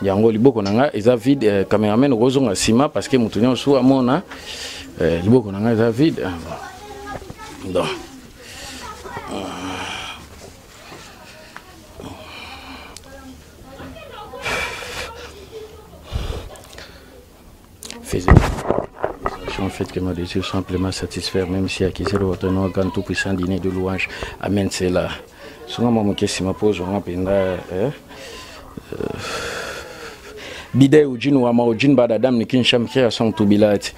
yango liboko nanga eza vide cameraman ozonga sima parce que mutu nyonso amona liboko nanga eza vide donc faisait en fait que mes désirs sont amplement satisfaits, même si acquis le votre nom quand tout puissant dîner de louange. Amen, c'est là. Souvent, mon question me pose, on a bidé ou djinn ou ama ou djinn badadam ni kinsham qui a son tubilat.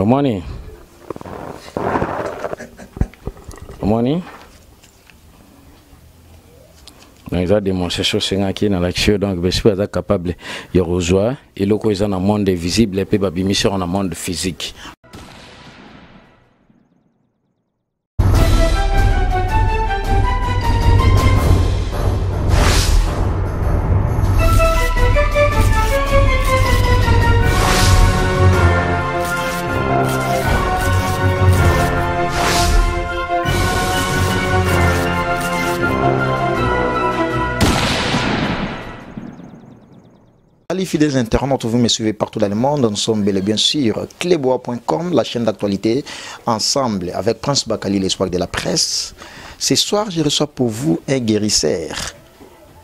Money. Money. Ils ont démontré ce qui dans l'action, donc je suis pas capable de rejoindre. Et le coup, ils ont un monde visible et puis ils mission dans un monde physique. Fidèles internautes, vous me suivez partout dans le monde, nous sommes bel et bien sûr clébois.com, la chaîne d'actualité, ensemble avec Prince Bakali, l'espoir de la presse. Ce soir, je reçois pour vous un guérisseur,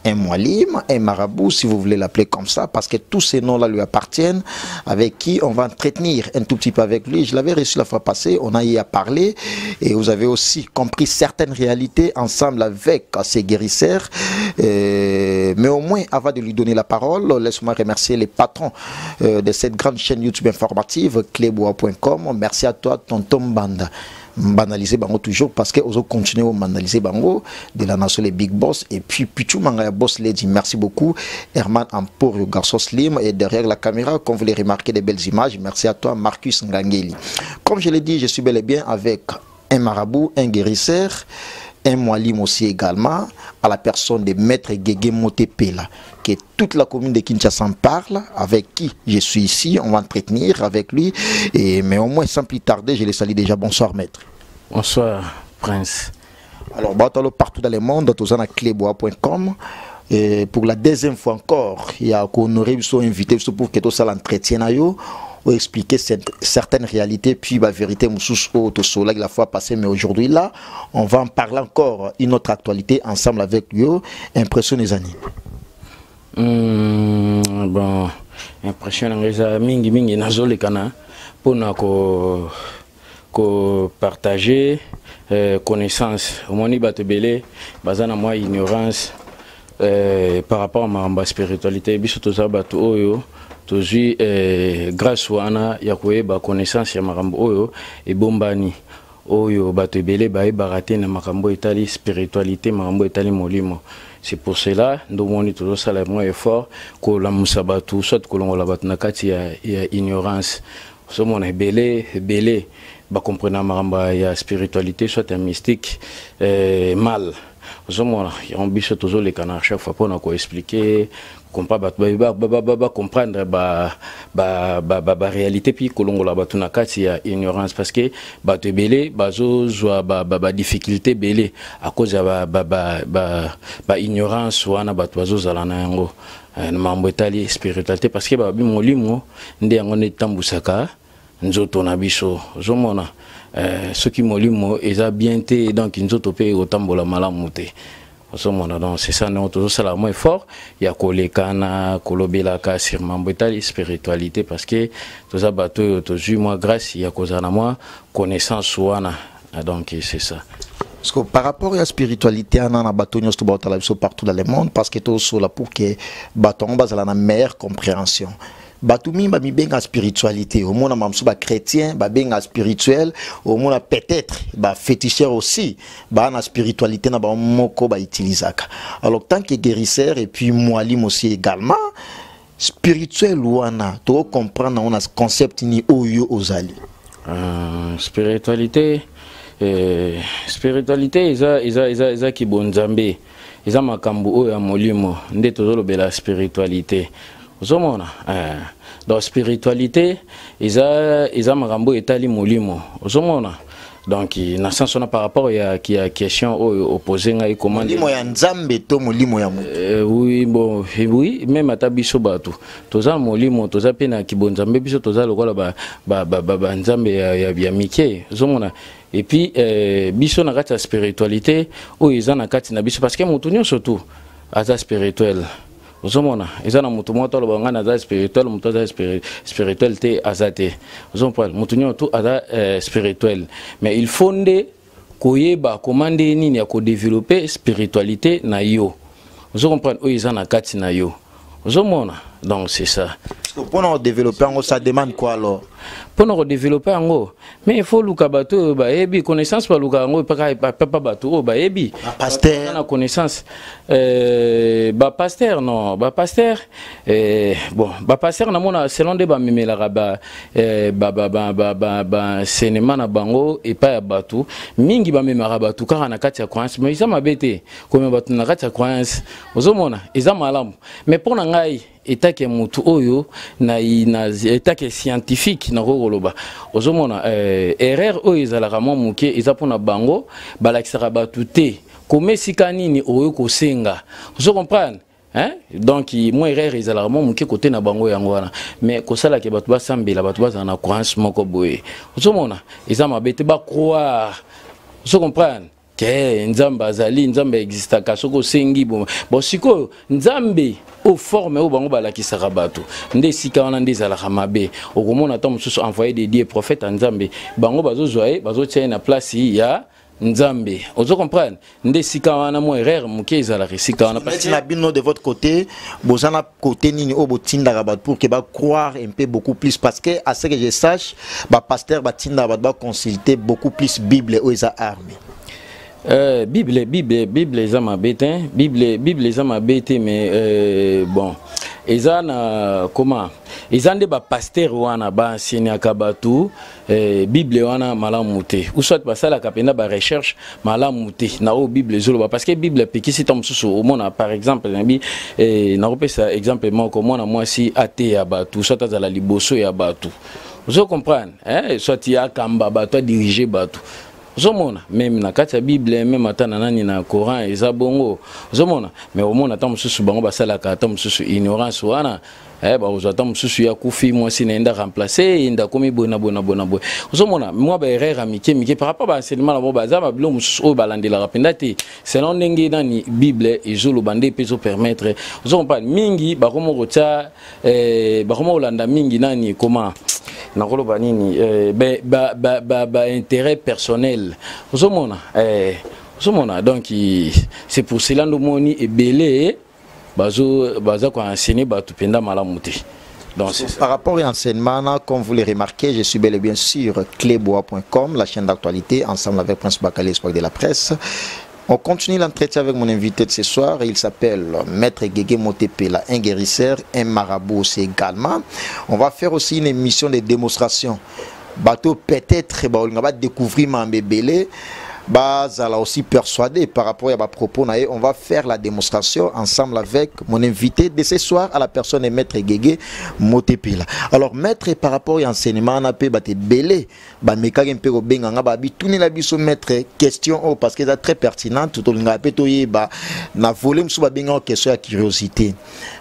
un moualim, un marabout, si vous voulez l'appeler comme ça, parce que tous ces noms-là lui appartiennent, avec qui on va entretenir un tout petit peu avec lui. Je l'avais reçu la fois passée, on a y à parler, et vous avez aussi compris certaines réalités ensemble avec ces guérisseurs. Mais au moins, avant de lui donner la parole, laisse-moi remercier les patrons de cette grande chaîne YouTube informative, clébois.com. Merci à toi, tonton Banda. Banaliser bango toujours parce que on continue à banaliser bango de la nation les big boss et puis Pichu Manga boss lady. Merci beaucoup Herman Ampor, le garçon slim, et derrière la caméra comme vous les remarquez des belles images. Merci à toi Marcus Ngangeli. Comme je l'ai dit, je suis bel et bien avec un marabout, un guérisseur, un moualim aussi également, à la personne de Maître Guégué Motepela, que toute la commune de Kinshasa en parle, avec qui je suis ici, on va entretenir avec lui, mais au moins sans plus tarder, je les salue déjà. Bonsoir Maître. Bonsoir Prince. Alors, partout dans le monde, tous à clébois.com. Pour la deuxième fois encore, il y a qu'on aurait invité pour que tout ça l'entretien ou expliquer certaines réalités, puis la vérité la fois passée, mais aujourd'hui là, on va en parler encore une autre actualité ensemble avec lui. Impression des années. Bon, impression des amis, mingi nazole kana pour nous partager connaissance. Au moins, batebele, bazana moi ignorance par rapport à ma spiritualité, biso toza batu oyo. Toujours grâce à la connaissance ya makambo oyo et bombani oyo bato ebele ba baraté na makambo etali spiritualité makambo etali molimo. C'est pour cela nous moni toujours ça le moins effort ko la musabatu soit ko longola bato na kati ya ignorance so mona ebele ba comprendre makambo ya spiritualité soit un mystique mal. On a toujours les canards chaque fois pour nous expliquer, comprendre la réalité puis kolongo la batuna kati ya ignorance parce que bato belé bazo joa difficulté belé à cause de ignorance wana bato bazo zala na yango na mambo etali spiritualité parce que babi molimo nde yango ne tambusaka nzoto na biso zomona ce qui molimo eza bien te donc nzoto pe otambola malamu te. Donc c'est ça, nous toujours ça la moins fort. Il y a kolekana, kolobelaka sur mamboitali spiritualité parce que tout ça bateau toujours moi grâce il y a cause à moi connaissance ouana. Donc c'est ça. Parce que par rapport à la spiritualité, on a bateau partout dans le monde parce que tout ça là pour que bateau on base à la meilleure compréhension. Batumi ba mi benga spiritualité au monde mamsu ba chrétien ba benga spirituel au monde peut-être ba féticheur aussi ba na spiritualité na ba moko ba utilisaka. Alors tant que guérisseur et puis moualim aussi également spirituel wana to comprendre on a concept ni oyo ozali. Spiritualité, spiritualité, isa ki bonzambe, isa makambu o ya molimo, nde tozolo bela spiritualité. Ozomona, donc spiritualité, isa makambu etali molimo. Ozomona. Donc, dans ce sens, par rapport à la question opposée, comment molimo ya nzambe to molimo ya oui, bon, oui, même à tabiso batu. Toza molimo, toza pena kibonzambe biso toza lokola ba nzambe ya mike. Zomona. Et puis biso na kati spiritualité, o iza na kati na biso parce que mutunyo surtout aza spirituel. Ozomona ezana mutu moto lo bangana za spirituel mutu za spirituel te azate ozompa mutu nyoto aza spirituel mais il fonde koyeba komande nini ya ko développer spiritualité na yo ozompa o ezana kati na yo ozomona donc c'est ça pour développer ça demande quoi alors pour nous développer en mais il faut luka bato ba ebi connaissance pa luka ngo pa bato ba ebi pasteur na connaissance ba pasteur non ba pasteur bon ba pasteur na mona selon de ba memela ba cinéma na bango et pas bato mingi ba memara bato car na kati ya croyance mais isa mabete comme bato na kati ya croyance ozomona isa malamu mais pour na ngai etake mutu oyo na etake scientifique na roloba ozomona erreur oyo ezalaka mwa muke eza pona bango balakisaka batu te komesika nini oyo kosenga ozo comprendre hein donc moi erreur ezalaka mwa muke kote na bango yango wana mais kosala ke batu basambela batu bazana na croyance moko boye ozomona eza mabete ba croire ozo comprendre que nzambe azali nzambe exista kasoko sengi bon siko nzambe au forme au bango balakisaka bato nde sika wana nde zalaka mabe okomona ta mususu envoyer des dieux prophètes nzambe bango bazozwa bazotia na place ya nzambe ozo comprendre nde sika wana mo erreur muke ezalaka sika wana parce que la bino de votre côté bozana côté nini o botinda ba pour que ba croire un peu beaucoup plus parce que à ce que je sache ba pasteur ba tinda ba consulter beaucoup plus Bible ou eza armée Bible les ma bête Bible les ma bête mais bon ezana comment ezande ba pasteur wana ba enseignant kabatu Bible wana malamu te ou soit ba sala kapenda ba recherche malamu te na o Bible zolo parce que Bible peki si tom susu au mona par exemple nabi na repesa exemple moko mona moi si athée ya batu soit za la liboso ya batu vous comprenez hein soit ya kamba batu diriger batu zomona même na kati ya Bible même atana nani na Coran eza bongo zomona mais au mona ta mususu bango basala ka ta mususu ignorance wana ba ozata mususu ya kufi moi si nenda remplacer inda komi bona zomona moi ba erreur amike par rapport ba enseignement la bo baza ba bilo mususu o balandela rapenda te selon ndenge nani Bible ezolo bande peso permettre zompa mingi ba komo rota ba komo olanda mingi nani comment nakolo banini intérêt personnel ozomona donc c'est pour cela ndo moni ebele baza ko enseigner batu penda malamu te. Donc par rapport à l'enseignement, comme vous le remarquez, je suis bel et bien sur clebois.com, la chaîne d'actualité, ensemble avec Prince Bakali, l'espoir de la presse. On continue l'entretien avec mon invité de ce soir. Il s'appelle Maître Guégué Motepela, un guérisseur, un marabout aussi également. On va faire aussi une émission de démonstration. Bateau peut-être, on va découvrir Mambébélé. Bazala aussi persuadé par rapport à ma propos. On va faire la démonstration ensemble avec mon invité de ce soir à la personne de Maître Guégué Motepela. Alors Maître par rapport à l'enseignement on a pu battre belé ba meka un peu benga ba bi tourner la biso Maître question parce que c'est très pertinent tout le monde peut ba na voler mso ba benga question à curiosité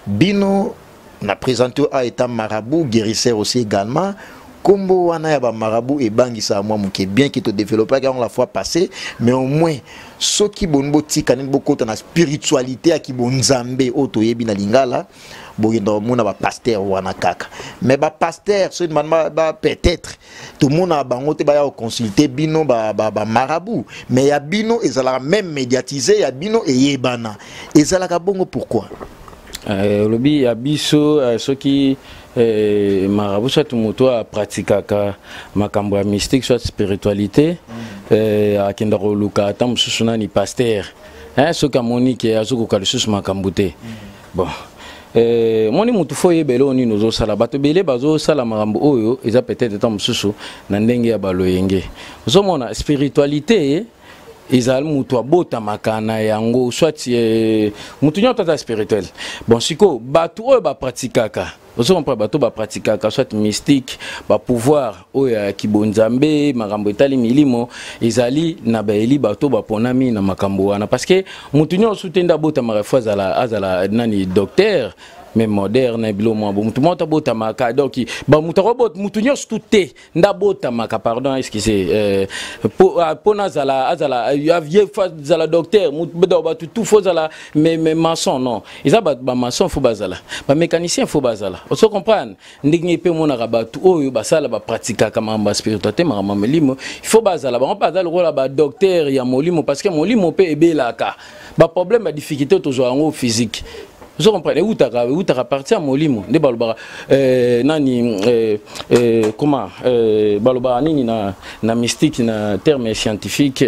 bino na présenté à état marabout guérisseur aussi également. Combo wana ya ba marabout et bangisa moi muke bien qui te développer car on la fois passée mais au moins ce qui bonbo tika ni beaucoup na spiritualité qui bonzambe oto yebi na lingala boyendo mona ba pasteur wana kaka mais ba pasteur ce ba peut-être tout le monde a bango te ba ya consulter bino ba marabout mais ya bino ezala même médiatisé ya bino et yebana ezala ka bongo pourquoi lobi ya biso ce qui marabout soit moto a pratikaka makambo ya mystique soit spiritualité akenda ko luka tam susuna ni pasteur hein ce ka monique azuko ka lisusu makambo te bon moni mutu fo yebele oni nozo sala bato bele bazo sala marambo oyo eza peut-être tant mususu na ndenge ya baloyenge ozomona spiritualité ezali mutu abota makana yango soit mutu nyota ta spirituel bon siko bato oyo ba pratikaka ozo comprendre bato ba pratikaka soit mystique ba pouvoir oyo kibonzambe makambo etali milimo ezali na baeli bato baponami na makambo wana parce que mutu nyonso tenda bota marefu azala nani docteur mais moderne bilo mo mutu mota bota maka donc ba mutu robot mutu nyonso tout nda bota maka pardon excusez po azala avier zala docteur mutu bedo ba tout fo zala mais maçon non ils ba maçon fo bazala ba mécanicien fo bazala on se comprendre ndingi pe mona rabatu oyo basala ba pratika kama ba spiritualité mama melimo il faut bazala ba bazala rôle ba docteur ya molimo parce que molimo pe ebelaka ba problème ba difficulté toujours en physique. Vous comprenez où t'as parti à Molimo ne balobara nani comment balobara nini na mystique na terme scientifique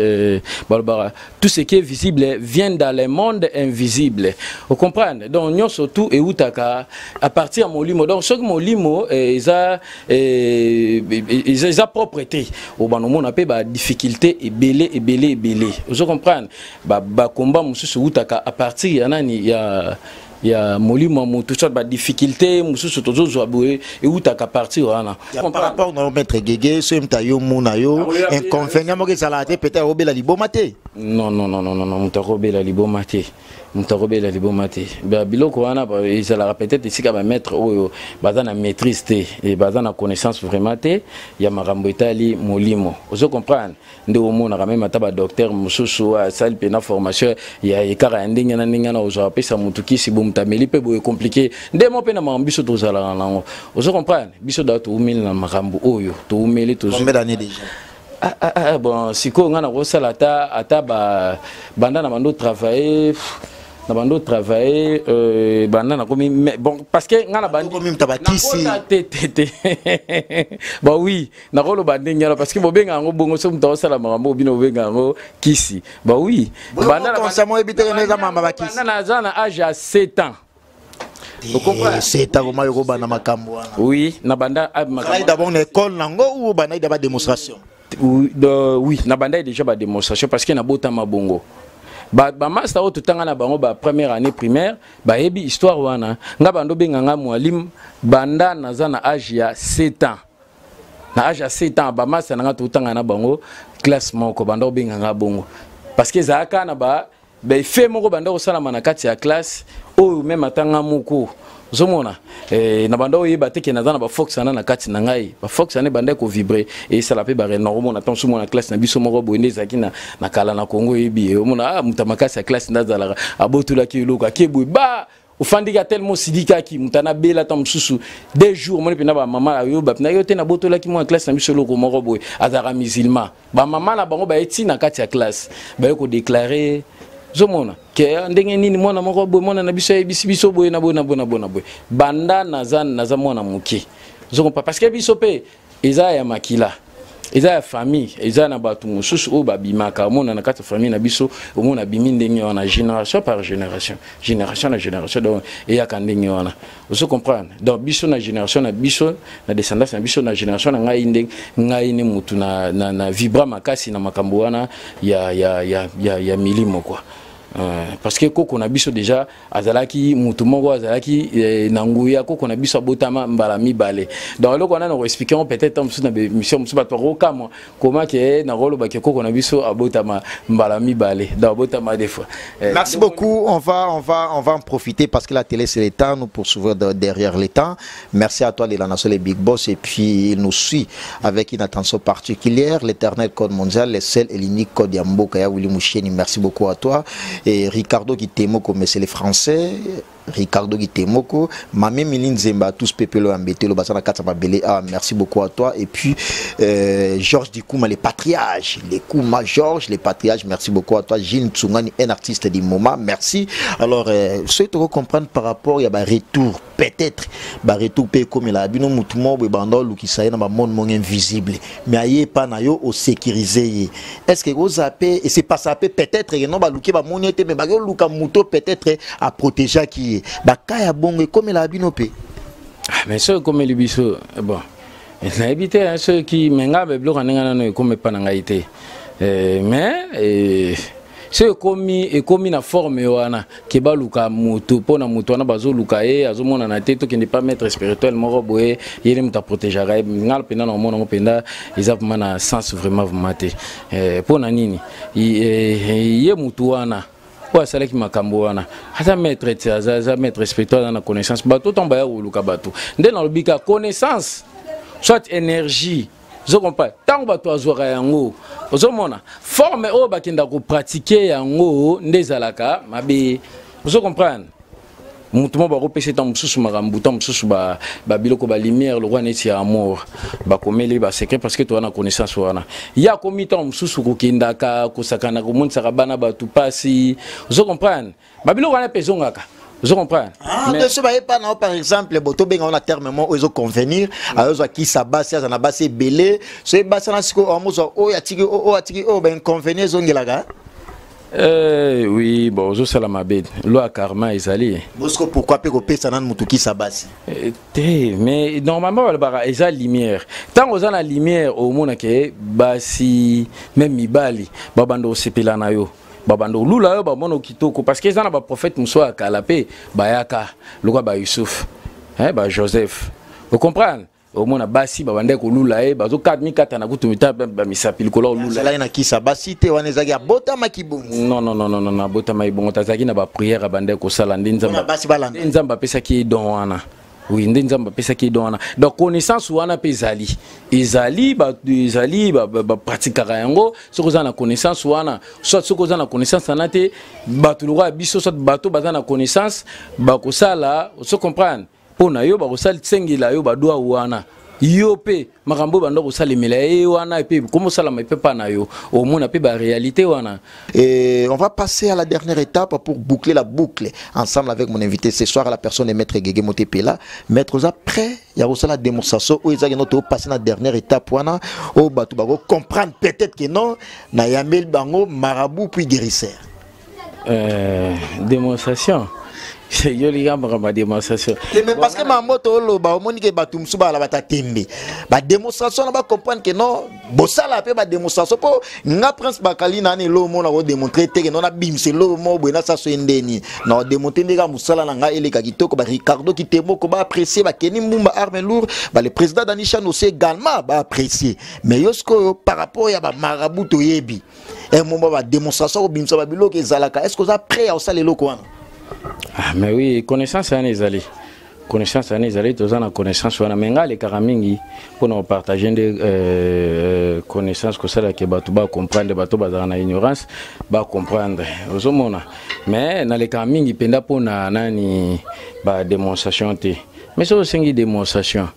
balobara tout ce qui est visible vient dans le monde invisible vous comprenez donc nous surtout et où t'as à partir à Molimo donc ce que Molimo ils a propreté au ban on appelle ba difficulté et belé vous comprenez ba combat mususu où t'as à partir nani il y a molimo mutu soit ba difficulté mususu tozo zoaboué et où ta partir wana par rapport à maître Gege ce mtayo munayo inconvénient mo que ça la peut-être robela libomate non muta robela libomate mutarobela libomate ba biloko wana ba ezala peut-être ici ka ba maître oyo bazana maîtrise te et bazana connaissance vraiment te ya marambo etali molimo ozo comprendre nde omona ka même ata ba docteur mususu a sali pena formation ya ekara ndinga na ndinga na ozo apesa mutuki si bomtameli pe boye compliqué nde mo pena mambiso tozala nango ozo comprendre biso da to umeli na marambo oyo to umeli to combien d'années déjà bon siko ngana ko sala ata ba banda na bando travailler na bando travailler banda na komi bon parce que ngana bandi komi mtabakisi bah oui na rolo bandi ngala parce que bobenga ngo bongo so mtawo sala marambo bino bobenga ngo kisi bah oui banda na consamo ebiteke neza mama bakisi banda na zana âge à 7 ans. Vous comprenez? C'est un moment où banda makambo. Oui, na banda makambo. D'abord une école nango ou banda d'abord démonstration. Oui, na banda déjà ba démonstration parce que na bota mabongo. Ba master o tutanga na bango ba première année primaire, ba yebi histoire wana. Nga bando benga nga mwalim banda na za na âge ya 7 ans. Na âge ya 7 ans ba master nga tutanga na bango classe moko bando benga nga bongo. Parce que zaka na ba fait moko banda ko sala na kati ya classe o même atanga moko zomona na banda o yeba teke na za na ba fox na kati na ngai ba fox na banda ko vibrer et ça la pe ba normalement attention sur mon classe na biso moko boende zaki na kala na Congo yebi o mona mutamakasi ya classe na zala abotula ki loka ke boy ba ufandika tellement sidika ki mutana bela tam susu des jours mon pe na ba mama yo ba na yo te na botola ki mo classe na biso loko moko boy azara musulman ba mama na bango ba eti na kati ya classe ba ko déclarer zomona ke ndenge nini mwana moko boy mwana na biso biso boy na boy banda naza mwana muki zompa parce que biso pe eza ya makila eza ya famille eza na batu mususu o babimaka mona na kati famille na biso omona bimi ndenge wana génération par génération na génération donc et ya kandenge wana vous comprenez donc biso na génération na biso na descendance na biso na génération na ngai ndenge ngai ne mutu na vibra makasi na makambo wana ya milimo quoi. Parce que koko na biso déjà azalaki mutu moko azalaki nanguya koko na biso botama mbala mibale donc loko na no expliquer peut-être en na mission musu bato roka moi comment que na rolo ba koko na biso abotama mbala mibale donc botama des fois. Merci beaucoup, on va en profiter parce que la télé c'est le temps, nous poursuivons derrière les temps. Merci à toi les Nation les Big Boss et puis il nous suit avec une attention particulière, l'éternel code mondial, le seul et l'unique code Yamboka ya Willy Moucheni. Merci beaucoup à toi. Et Ricardo Gitemoko, mais c'est les Français. Ricardo Gitemoko, Mamé Miline Zemba, tous Pepelo Ambete, le Basana Katsama Belé. Ah, merci beaucoup à toi. Et puis Georges Dikouma, les patriages. Les Kouma, Georges, les patriages. Merci beaucoup à toi. Gilles Tsungani, un artiste du moment. Merci. Alors, ce que tu comprendre par rapport, il y a un retour peut-être ba retour pe comme la bino mutumo be bando lukisa na ba monde invisible mais aye pas na yo au sécuriser. Est-ce que vous zappé et c'est pas ça peut-être non ba luki ba monete mais ba yo luka muto peut-être à protéger qui ba kaya bongo comme la bino pe. Mais ce comme le biso bon. Na éviter ceux qui menga be bloka ngana no comme pas na été. Mais c'est comme na forme wana ke ba luka mutu pona mutu wana bazo luka azomona na tête qui n'est pas maître spirituel moko boye yele muta protéger ngal pena na mona penda exactement na sens vraiment maté pona nini ye mutu wana kwa sala ki makambo wana hata maître spirituel na connaissance bato tomba ya luka bato nde na lobika connaissance soit énergie. Vous comprenez? Tant que tu as joué yango, vous mona forme au bakinda ko pratiquer yango ndezalaka mabe. Vous comprenez? Mutumo ba repêcher tant mususu marambu tant mususu ba biloko ba lumière le roi neti amour ba komeli ba secret parce que tu as na connaissance wana. Ya komi tant mususu ko kindaka ko sakana ko munsa bana ba tu pasi. Vous comprenez? Ba biloko wana pezongaka. Je comprends. Ah, mais ce n'est pas par exemple, boto benga on a termement ils ont convenir, alors qui s'abasse, ça n'a pas c'est belé, c'est basse na siko omozo o ya tiki o ben convenir zongelaga. Oui, bon, je sais la mabed. Loi karma ezali. Bosco pourquoi pe ko pesa na mutu qui s'abasse. Mais normalement la eza lumière. Tant on a la lumière au monde que basi même mibali babando sepela na yo. Babando lula yo ba mono kitoko parce que ezana ba prophète muso akalape bayaka lokwa ba Yusuf ba Joseph. Vous comprenez? Au mona basi babande ko lula bazo 4004 na kutumita ba misapili ko lula la na kisa basi te wana ezaki bota makibongo. Non bota maibongo tazaki na ba prière bande ko sala ndinzamba basi balanda nzamba pesa ki don wana. Oui, ndinzamba pesa ki don wana. Donc connaissance wana pe ezali ba pratique yango soko za na connaissance wana soit soko za na connaissance anate batu lwa biso soit bato baza na connaissance ba ko sala so comprendre pona yo ba ko sala tsengela yo ba doa wana yo pe makambo bando ko sala mela wana pe comment sala ma pe pa na yo au monde pe ba réalité wana. Et on va passer à la dernière étape pour boucler la boucle ensemble avec mon invité ce soir la personne est maître Gege Motepela. Maître après il y a aussi la démonstration où ils ont passé la dernière étape wana au batu ba comprendre peut-être que non na yamel bango marabout puis guérisseur. Démonstration. Yo liga ma démonstration. Mais parce que ma moto lo ba monique batum suba la bata tembe. Ba démonstration ba comprendre que non bosala pe ba démonstration po nga prince bakali na ne lo mo na ko démontrer te que non na bimse lo mo bo na sa so ndeni. Na démontrer nga musala na nga ele ka kitoko ba Ricardo Kitemo ko ba apprécier ba Kenny Mumba arme lourd ba le président Danishan aussi également ba apprécier. Mais yosko par rapport ya ba marabout to yebi. Et mo ba démonstration ko bimsa ba biloko ezalaka. Est-ce que vous êtes prêt à osala loko wana? Ah mais oui, connaissance à nezali. Connaissance à nezali, tous en connaissance wana menga les karamingi pour nous partager des connaissances que ça là que batu ba comprendre batu ba dans la ignorance ba comprendre. Ozomona. Mais dans les karamingi penda pour na nani ba démonstration te. Mais c'est aussi une démonstration.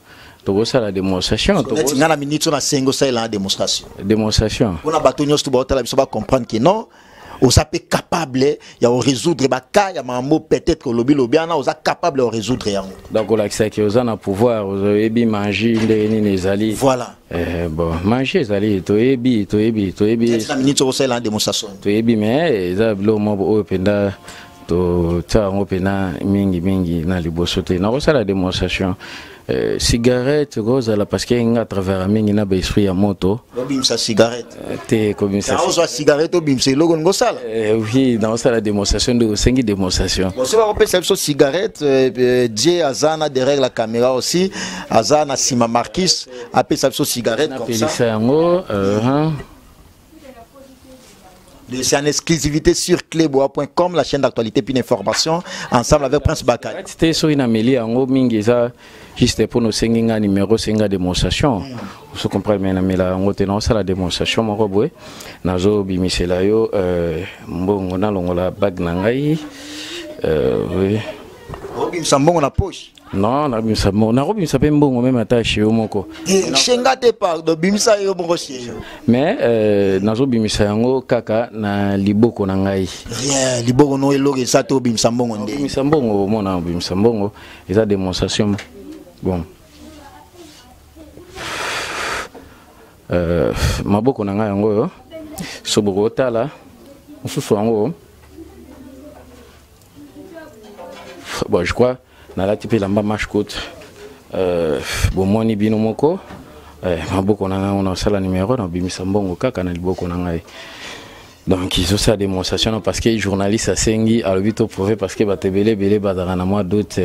Tout ça la démonstration. Tout ça la minute on a 5 ça la démonstration. Démonstration. On a batu nyos tout ba la biso ba comprendre que non. On s'appelle capable ya résoudre ba cas ya mambo peut-être que lobi ana on capable de résoudre yango. Donc on a que on a pouvoir ebi manger ndeni nezali. Voilà. Bon manger ezali to ebi. C'est la minute on la démonstration. To ebi mais za blo mo o penda to ta on pena mingi na libosote. Na ça la démonstration. Cigarette rose là parce qu'il y a à travers un mingi na ba esprit ya moto. Bim sa cigarette. T'es comme ça. On soit cigarette au bim c'est logo ngo sala. Oui, dans ça la démonstration de 5 démonstration. Bon, c'est pas on peut cette cigarette Dieu Azana derrière la caméra aussi, Azana Sima Marquis appelle cette cigarette comme ça. C'est en exclusivité sur clebois.com, la chaîne d'actualité puis d'information, ensemble avec Prince Bakali. C'était sur une amélie en haut, mingiza, juste pour nos 5 numéro 5 démonstration. Vous comprenez, mais là, on a ça la démonstration, mon robot. Nazo bimisela yo, mbongo na longola bag nangai. Oui. obimisa mbongo na poche. Non, nabimisa mbongo. Nabimisa pe mbongo même ata chez omoko. Shenga te pardon, bimisa yo bongo chez. Mais nazo bimisa yango kaka na liboko na ngai. Rien, liboko no eloge sa to bimisa mbongo nde. Bimisa mbongo mona bimisa mbongo, eza démonstration. Bon. Maboko na ngai yango yo. Soboko tala. Mususu yango. Bon, je crois na la type lamba match coach bomoni bino moko maboko na ngai on a sala numéro na bimisa mbongo kaka na liboko na ngai. Donc ils ont ça démonstration parce que journaliste à Sengi a le but au prouver parce que batebele belé badana moi d'autres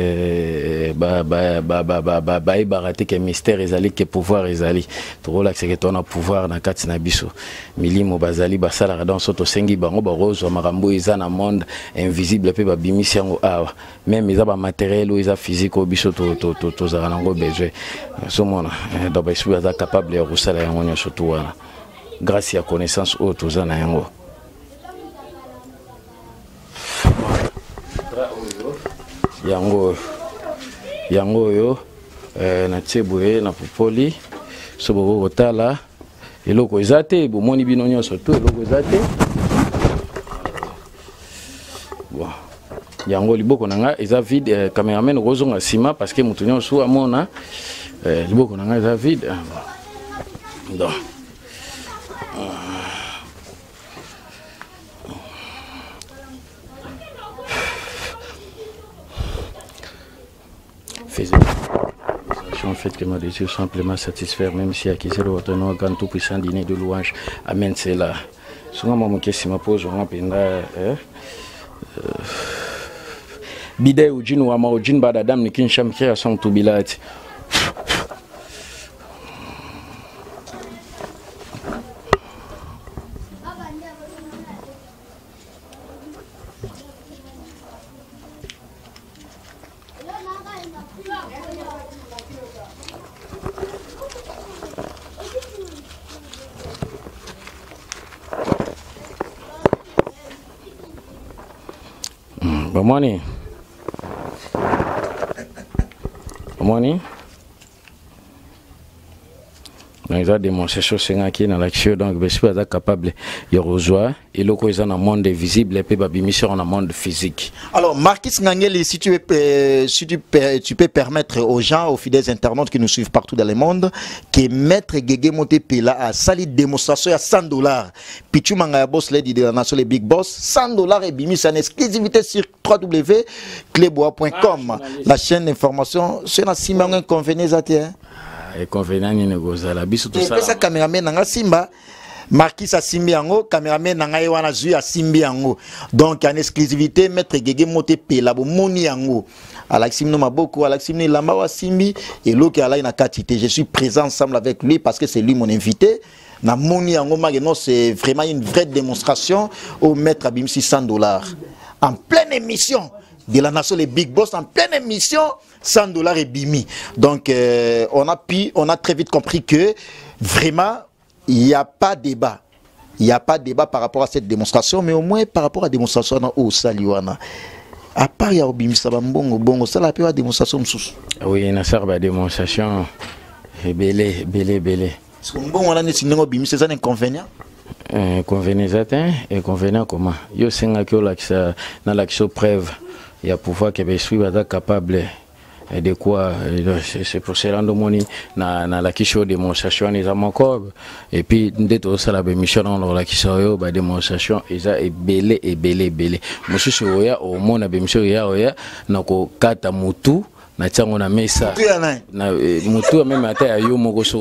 baraté que mystère ezali que pouvoir ezali trop là c'est que ton pouvoir na kati na biso milimo bazali basala dans soto Sengi bango ba rose marambo eza na monde invisible pe ba bimisi yango awa même ils ba matériel ou ils physique au biso to za nango besoin so mona donc ba suis capable de rusala yango nyo surtout wana grâce à connaissance au to za na yango. yango yo na tsebuye na popoli so boko kotala eloko ezate bomoni bino nyonso to eloko ezate bon yango liboko nanga eza vide cameraman kozonga sima parce que mutu nyonso amona liboko nanga eza vide donc en fait que ma désir simplement satisfaire même si acquis le retournement quand tout puissant dîner de louange amen c'est là souvent moi question me pose on penda bidai ujin wa ma ujin bada dam ni kinsham kia son to bilati Money. Ils ont démontré ce qui est dans l'action, donc je suis capable de rejoindre et le ils ont un monde visible et puis mission en un monde physique. Alors Marquis Ngangeli, si tu peux permettre aux gens, aux fidèles internautes qui nous suivent partout dans le monde, que Maître Guégué Motepela a sali démonstration à $100. Pichu Manga Boss Lady de la Nation les Big Boss, $100 et bimi c'est en exclusivité sur www.clebois.com. La chaîne d'information, c'est un simon inconvénient inconvénient ni negozala biso tout ça. Ça caméraman nanga simba Marquis a simbi yango caméraman nanga wana zui a simbi yango. Donc en exclusivité Maître Guégué Motepela bo moni yango. Alexim no maboko Alexim ni lamba wa simbi et l'autre ala ina katité. Je suis présent ensemble avec lui parce que c'est lui mon invité. Na moni yango mageno c'est vraiment une vraie démonstration au Maître Abimsi $100 en pleine émission de la Nation les Big Boss en pleine émission $100 et bimi. Donc on a très vite compris que vraiment il n'y a pas débat. Il n'y a pas débat par rapport à cette démonstration, mais au moins par rapport à la démonstration au Saliwana. À part il y a bimi bongo ça la démonstration oui, il y a une démonstration belé. Bon on a une bimi c'est un inconvénient. Inconvénient comment? Yo senga que na l'action preuve. Il y a pouvoir que je suis capable de quoi c'est pour cela que na la question démonstration les mon corps et puis d'être ça la mission dans la question ba démonstration eza belé monsieur soya au monde mission ya na ko kata mutu na tsango na mesa na mutu même ata yo moko so